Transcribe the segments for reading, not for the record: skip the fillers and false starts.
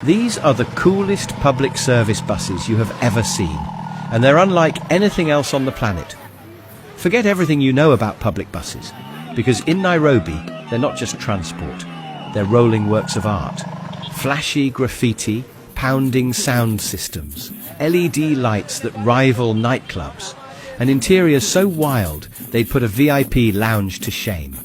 These are the coolest public service buses you have ever seen, and they're unlike anything else on the planet. Forget everything you know about public buses, because in Nairobi, they're not just transport, they're rolling works of art. Flashy graffiti, pounding sound systems, LED lights that rival nightclubs, and interiors so wild they'd put a VIP lounge to shame.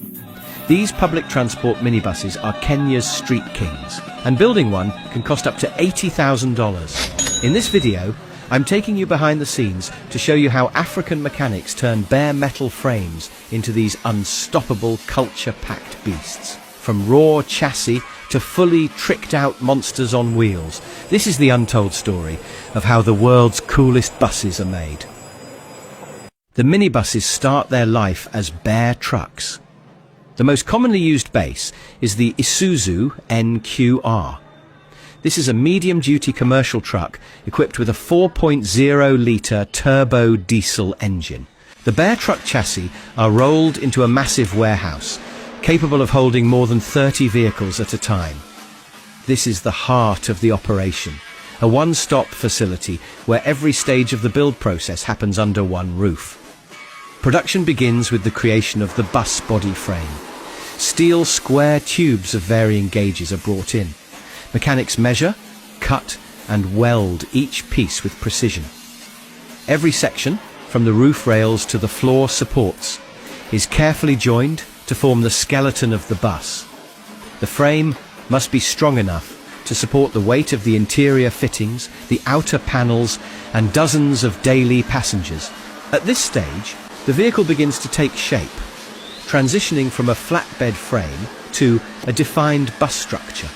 These public transport minibuses are Kenya's street kings, and building one can cost up to $80,000. In this video, I'm taking you behind the scenes to show you how African mechanics turn bare metal frames into these unstoppable culture-packed beasts. From raw chassis to fully tricked-out monsters on wheels, this is the untold story of how the world's coolest buses are made. The minibuses start their life as bare trucks. The most commonly used base is the Isuzu NQR. This is a medium-duty commercial truck equipped with a 4.0-litre turbo diesel engine. The bare truck chassis are rolled into a massive warehouse, capable of holding more than 30 vehicles at a time. This is the heart of the operation, a one-stop facility where every stage of the build process happens under one roof. Production begins with the creation of the bus body frame. Steel square tubes of varying gauges are brought in. Mechanics measure, cut, and weld each piece with precision. Every section, from the roof rails to the floor supports, is carefully joined to form the skeleton of the bus. The frame must be strong enough to support the weight of the interior fittings, the outer panels, and dozens of daily passengers. At this stage, the vehicle begins to take shape, transitioning from a flatbed frame to a defined bus structure.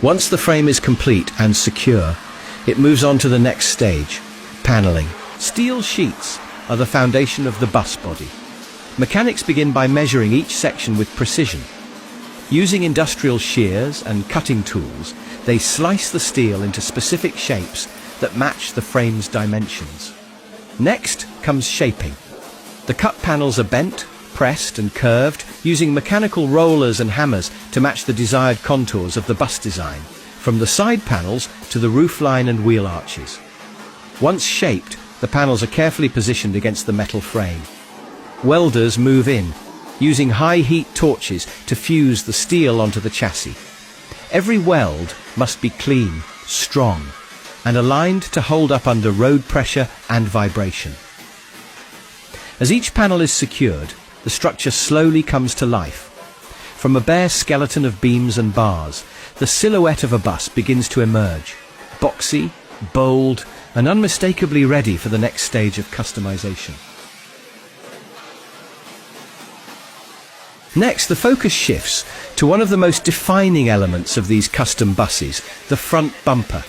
Once the frame is complete and secure, it moves on to the next stage, paneling. Steel sheets are the foundation of the bus body. Mechanics begin by measuring each section with precision. Using industrial shears and cutting tools, they slice the steel into specific shapes that match the frame's dimensions. Next comes shaping. The cut panels are bent, pressed and curved using mechanical rollers and hammers to match the desired contours of the bus design, from the side panels to the roofline and wheel arches. Once shaped, the panels are carefully positioned against the metal frame. Welders move in, using high-heat torches to fuse the steel onto the chassis. Every weld must be clean, strong, and aligned to hold up under road pressure and vibration. As each panel is secured, the structure slowly comes to life. From a bare skeleton of beams and bars, the silhouette of a bus begins to emerge, boxy, bold, and unmistakably ready for the next stage of customization. Next, the focus shifts to one of the most defining elements of these custom buses, the front bumper.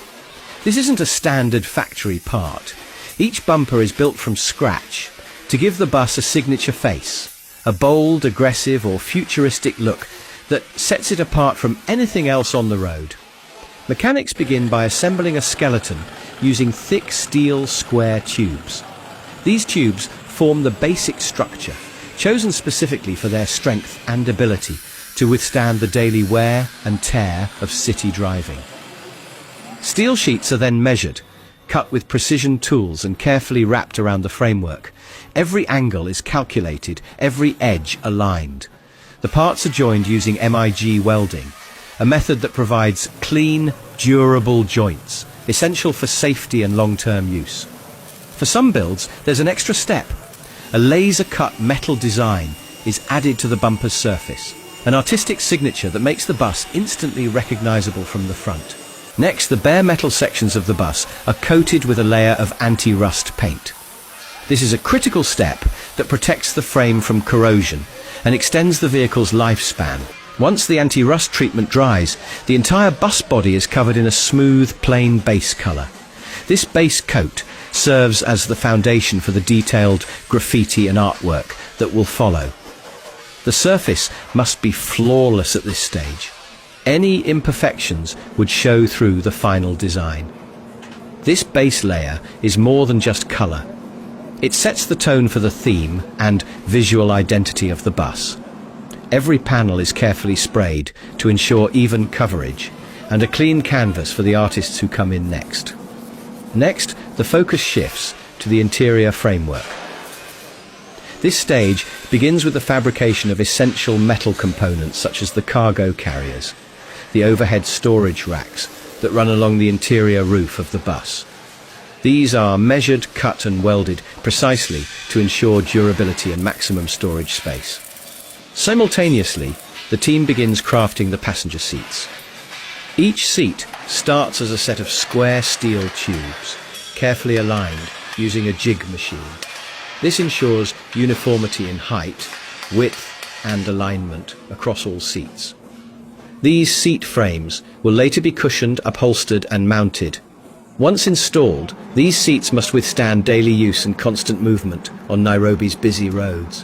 This isn't a standard factory part. Each bumper is built from scratch to give the bus a signature face, a bold, aggressive or futuristic look that sets it apart from anything else on the road. Mechanics begin by assembling a skeleton using thick steel square tubes. These tubes form the basic structure, chosen specifically for their strength and ability to withstand the daily wear and tear of city driving. Steel sheets are then measured, cut with precision tools and carefully wrapped around the framework. Every angle is calculated, every edge aligned. The parts are joined using MIG welding, a method that provides clean, durable joints, essential for safety and long-term use. For some builds, there's an extra step. A laser-cut metal design is added to the bumper's surface, an artistic signature that makes the bus instantly recognizable from the front. Next, the bare metal sections of the bus are coated with a layer of anti-rust paint. This is a critical step that protects the frame from corrosion and extends the vehicle's lifespan. Once the anti-rust treatment dries, the entire bus body is covered in a smooth, plain base color. This base coat serves as the foundation for the detailed graffiti and artwork that will follow. The surface must be flawless at this stage. Any imperfections would show through the final design. This base layer is more than just color. It sets the tone for the theme and visual identity of the bus. Every panel is carefully sprayed to ensure even coverage, and a clean canvas for the artists who come in next. Next, the focus shifts to the interior framework. This stage begins with the fabrication of essential metal components such as the cargo carriers, the overhead storage racks that run along the interior roof of the bus. These are measured, cut and welded precisely to ensure durability and maximum storage space. Simultaneously, the team begins crafting the passenger seats. Each seat starts as a set of square steel tubes, carefully aligned using a jig machine. This ensures uniformity in height, width and alignment across all seats. These seat frames will later be cushioned, upholstered and mounted. Once installed, these seats must withstand daily use and constant movement on Nairobi's busy roads.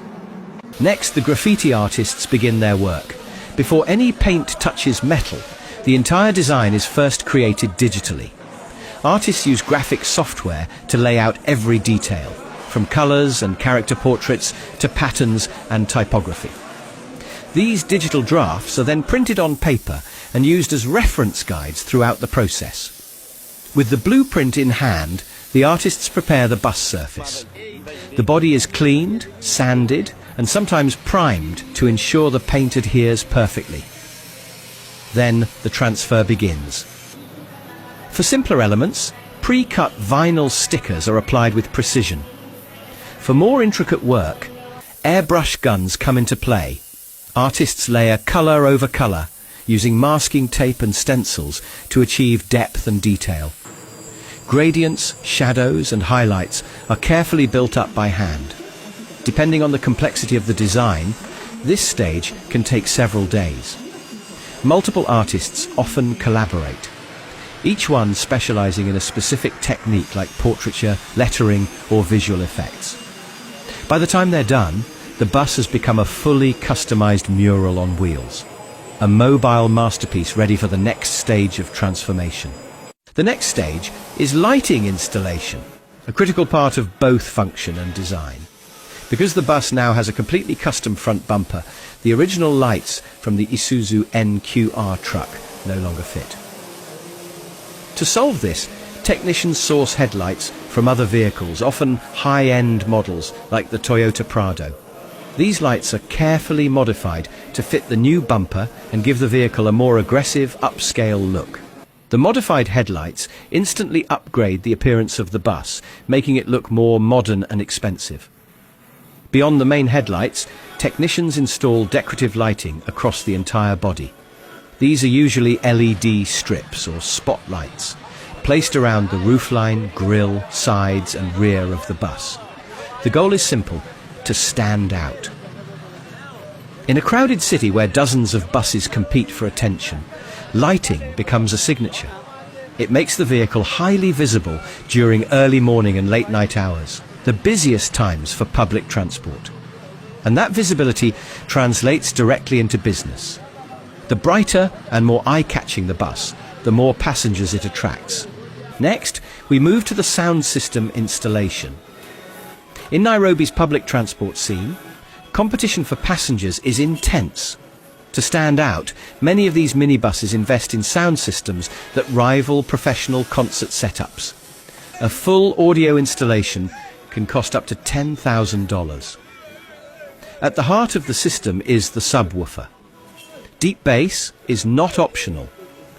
Next, the graffiti artists begin their work. Before any paint touches metal, the entire design is first created digitally. Artists use graphic software to lay out every detail, from colours and character portraits to patterns and typography. These digital drafts are then printed on paper and used as reference guides throughout the process. With the blueprint in hand, the artists prepare the bus surface. The body is cleaned, sanded, and sometimes primed to ensure the paint adheres perfectly. Then the transfer begins. For simpler elements, pre-cut vinyl stickers are applied with precision. For more intricate work, airbrush guns come into play. Artists layer colour over colour, using masking tape and stencils to achieve depth and detail. Gradients, shadows and highlights are carefully built up by hand. Depending on the complexity of the design, this stage can take several days. Multiple artists often collaborate, each one specialising in a specific technique like portraiture, lettering or visual effects. By the time they're done, the bus has become a fully customised mural on wheels, a mobile masterpiece ready for the next stage of transformation. The next stage is lighting installation, a critical part of both function and design. Because the bus now has a completely custom front bumper, the original lights from the Isuzu NQR truck no longer fit. To solve this, technicians source headlights from other vehicles, often high-end models like the Toyota Prado. These lights are carefully modified to fit the new bumper and give the vehicle a more aggressive, upscale look. The modified headlights instantly upgrade the appearance of the bus, making it look more modern and expensive. Beyond the main headlights, technicians install decorative lighting across the entire body. These are usually LED strips or spotlights, placed around the roofline, grille, sides and rear of the bus. The goal is simple: to stand out. In a crowded city where dozens of buses compete for attention, lighting becomes a signature. It makes the vehicle highly visible during early morning and late night hours, the busiest times for public transport. And that visibility translates directly into business. The brighter and more eye-catching the bus, the more passengers it attracts. Next, we move to the sound system installation. In Nairobi's public transport scene, competition for passengers is intense. To stand out, many of these minibuses invest in sound systems that rival professional concert setups. A full audio installation can cost up to $10,000. At the heart of the system is the subwoofer. Deep bass is not optional,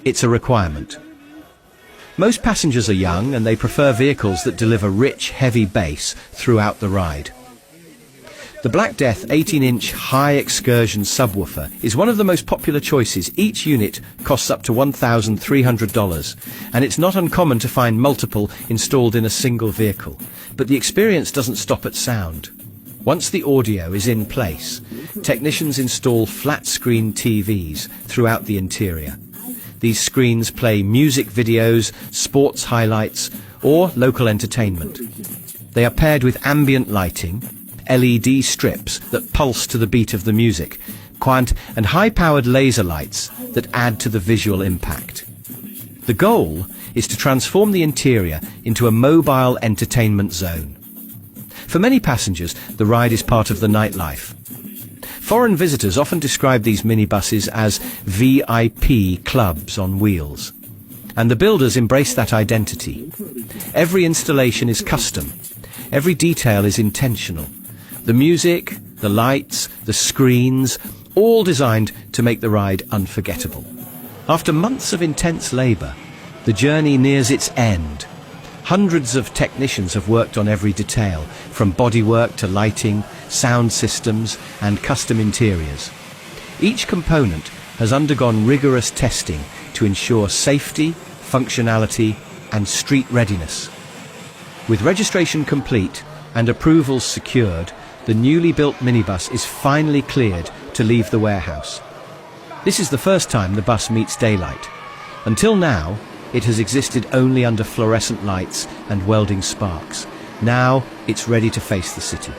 it's a requirement. Most passengers are young and they prefer vehicles that deliver rich, heavy bass throughout the ride. The Black Death 18-inch high excursion subwoofer is one of the most popular choices. Each unit costs up to $1,300, and it's not uncommon to find multiple installed in a single vehicle. But the experience doesn't stop at sound. Once the audio is in place, technicians install flat-screen TVs throughout the interior. These screens play music videos, sports highlights, or local entertainment. They are paired with ambient lighting, LED strips that pulse to the beat of the music, quant and high-powered laser lights that add to the visual impact. The goal is to transform the interior into a mobile entertainment zone. For many passengers, the ride is part of the nightlife. Foreign visitors often describe these minibuses as VIP clubs on wheels. And the builders embrace that identity. Every installation is custom. Every detail is intentional. The music, the lights, the screens, all designed to make the ride unforgettable. After months of intense labour, the journey nears its end. Hundreds of technicians have worked on every detail, from bodywork to lighting, sound systems and custom interiors. Each component has undergone rigorous testing to ensure safety, functionality and street readiness. With registration complete and approvals secured, the newly built minibus is finally cleared to leave the warehouse. This is the first time the bus meets daylight. Until now, it has existed only under fluorescent lights and welding sparks. Now it's ready to face the city.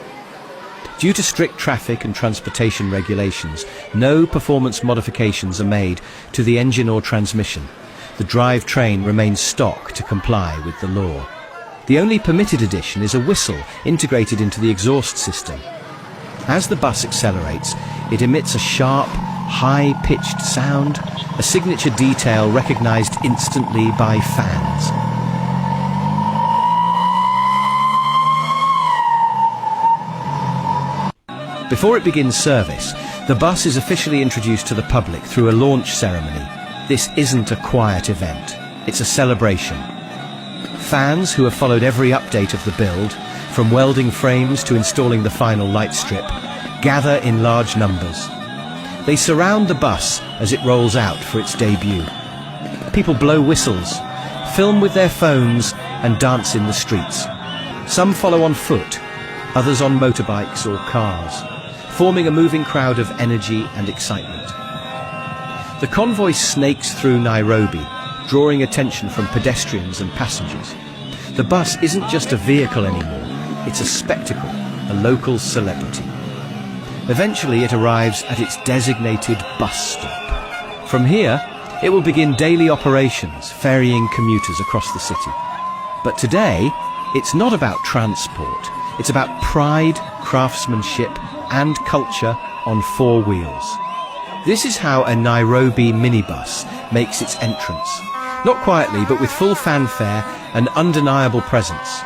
Due to strict traffic and transportation regulations, no performance modifications are made to the engine or transmission. The drivetrain remains stock to comply with the law. The only permitted addition is a whistle integrated into the exhaust system. As the bus accelerates, it emits a sharp, high-pitched sound, a signature detail recognized instantly by fans. Before it begins service, the bus is officially introduced to the public through a launch ceremony. This isn't a quiet event, it's a celebration. Fans who have followed every update of the build, from welding frames to installing the final light strip, gather in large numbers. They surround the bus as it rolls out for its debut. People blow whistles, film with their phones and dance in the streets. Some follow on foot, others on motorbikes or cars, forming a moving crowd of energy and excitement. The convoy snakes through Nairobi, drawing attention from pedestrians and passengers. The bus isn't just a vehicle anymore, it's a spectacle, a local celebrity. Eventually it arrives at its designated bus stop. From here, it will begin daily operations, ferrying commuters across the city. But today, it's not about transport, it's about pride, craftsmanship and culture on four wheels. This is how a Nairobi minibus makes its entrance. Not quietly, but with full fanfare and undeniable presence.